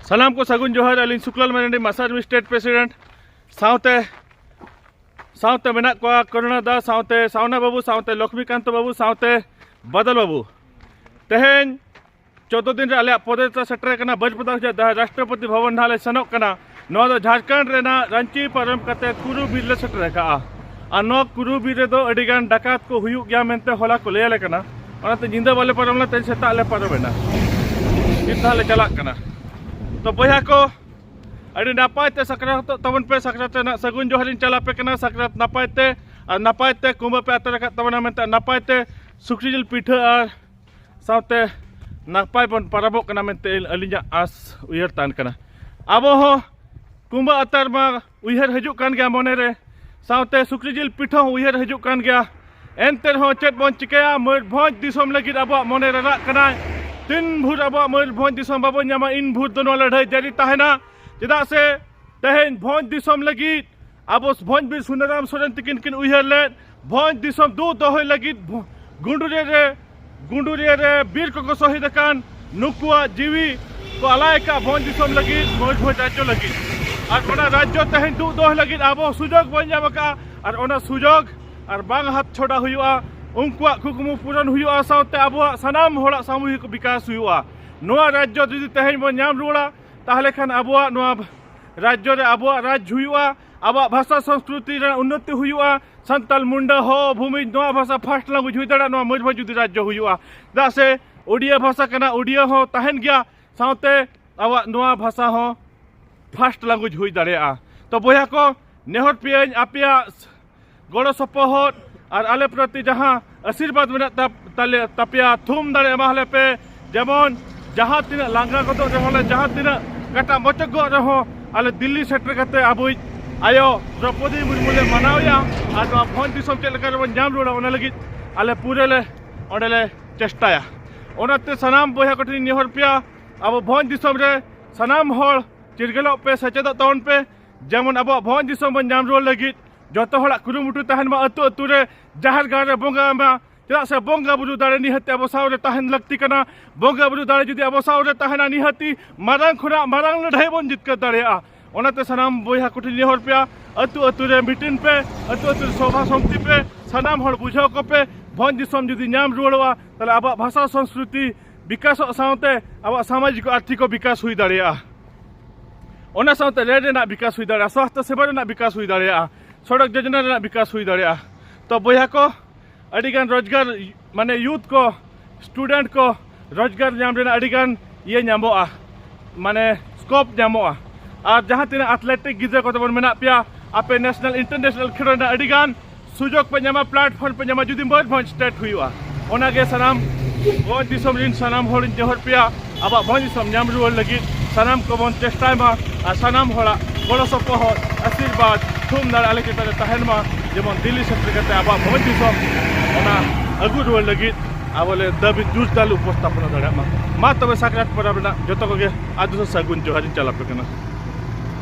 सलाम को सगुन जोहर अली शुक्लाल मेनडी मासारमी स्टेट प्रेसिडेंट साउते साउते मेना को करुणा दास साउते सावना बाबू साउते लक्ष्मीकांत बाबू साउते बदल बाबू तेहेन 14 दिन रे आले पदयात्रा सेटर कना बजपदा राष्ट्रपति भवन नाले सनोक कना नो दो झारखंड रेना रांची परम कते कुरु बीर ले सेटर का आ नो कुरु बीर रे दो अडिगान डाकात को हुयु गया मेनते होला को लेले कना ओनाते जिंदा वाले परम ला ते सेता ले परमेना इताले चला कना तो बया को अड़ी नापायते सक्रात तवन पे सक्रात ना सगुन जोहरिन चला पे कना सक्रात नापायते और नापायते कुंभ पे अतर का तवन मेनते नापायते सुक्री जिल पीठा और साउते नापाय बन परबो कना मेनते अलिजा आस उयहर तान कना आबो हो कुंभ अतर मा उयहर हजु कान गया मोने रे साउते सुक्री जिल पीठा उयहर हजु कान गया एंतर हो चेत बन चिकया मयूरभंज दिसोम लगिद आबो मोने रे रा कना तीन भूर अब मयूरभंज दिसोम बाबो न्यामा इन भूर दोनों लड़ाई जारी तहना चेदा से तेहेन भंज दिसोम लगिद अब भंज बीर सुनाराम सोरेन तिकिन किन उयहर ले भंज दिसोम दो दोहय लगिद गुंडुरे रे बीर को शहीद कान नुकुआ जीवी को अलाय का भंज दिसोम लगिद मयूरभंज राज्य लगिद और ओना राज्य तेहेन दो दोह लगिद अब सुजोग बन जामका और ओना सुजोग और बांग हाथ छोड़ा हुआ उनकुआ कुकुमु पूरन हुआ साउते आबुआ सनाम होड़ा सामूहिक विकास हुआ नोआ राज्य जुदी तेहेन बन नाम रुड़ा ताहले खान आबुआ नोआ राज्य रे आबुआ राज्य हुआ आबुआ भाषा संस्कृति रे उन्नति हुआ संताल मुंडा हो भूमि नोआ भाषा फास्ट लैंग्वेज हुई दड़ा नोआ मयूरभंज जुदी राज्य हुआ दा से ओडिया भाषा कना ओडिया हो तहन गया साउते आबुआ नोआ भाषा हो फास्ट लैंग्वेज हुई दड़ा तो बया को नेहर पियन आपिया गड़ो सपोहट और आले प्रति जहाँ आशीर्वाद में ताले तपिया थूम दाड़े एमाहले पे जेमन जहाँ तीना लांगा गदो रहोले जहाँ तीना कटा मचक रहो आले दिल्ली सेटर कते आबो आयो द्रौपदी मुर्मू ले मनावया और नोआ भंज दिसोम चेद लेका रेबन नाम रुड़ा ओना लगिद आले पूरे ले ओंडेले चेष्टाया ओनाते सनाम बया कोठिन नेहर पिया अब भंज दिसोम रे सनाम होड़ चिरगलो पे सचेद तवन पे जेमन अब भंज दिसोम बन नाम रुड़ लगिद जो हड़ा कुरुमुटु तहन मा अतु अतु रे जहर गाँव रे बंगा मा चेदा से बंगा बुरु दाड़े निहते अब सावरे तहन लगती कना बंगा बुरु दाड़े जुदी अब सावरे तहना निहती मारांग खुना मारांग लड़ाई बन जितका दाड़ेया ओनाते सनाम बया कुठी नेहर पिया अतु अतु रे मिटिन पे अतु अतु सभा समिति पे सनाम हड़ बुझाव को पे भंज दिसोम जुदी नाम रुड़वा ताले अब भाषा संस्कृति विकास सावते अब सामाजिक आर्थिक विकास हुई दाड़ेया ओना सावते रेल रेना विकास हुई दाड़ेया स्वास्थ्य सेवा रेना विकास हुई दाड़ेया सड़क योजना विकास हुई दाड़ा तो बया को अडिगान रोजगार माने यूथ को स्टूडेंट को रोजगार नाम अडिगान ये नामोआ माने स्कोप नामोआ और जहाँ तीन एथलेटिक गिद्रा को तबन मेना पिया आपे नेशनल इंटरनेशनल खेलों अडिगान सुजोग पे नामा प्लेटफॉर्म पे नामा जुदी मयूरभंज स्टेट हुआ ओनागे सनाम भंज दिसोम रिन सनाम होड़ नेहर पिया अब भंज दिसोम नाम रुआड़ लगी सनाम को बन चेष्टायमा और सनाम होड़ा गड़ो सपोहट आशीर्वाद थूम दाड़े आले चेतान तहन मा जेमन दिल्ली सेटर कते अब भंज दिसोम ओना अगु रुआड़ लगी आबोले दाबी जुज दाल उपस्थापना दाड़ा मा तबे साकरात परब ना जतो कोगे आदुस सगुन जोहार चला पे कना।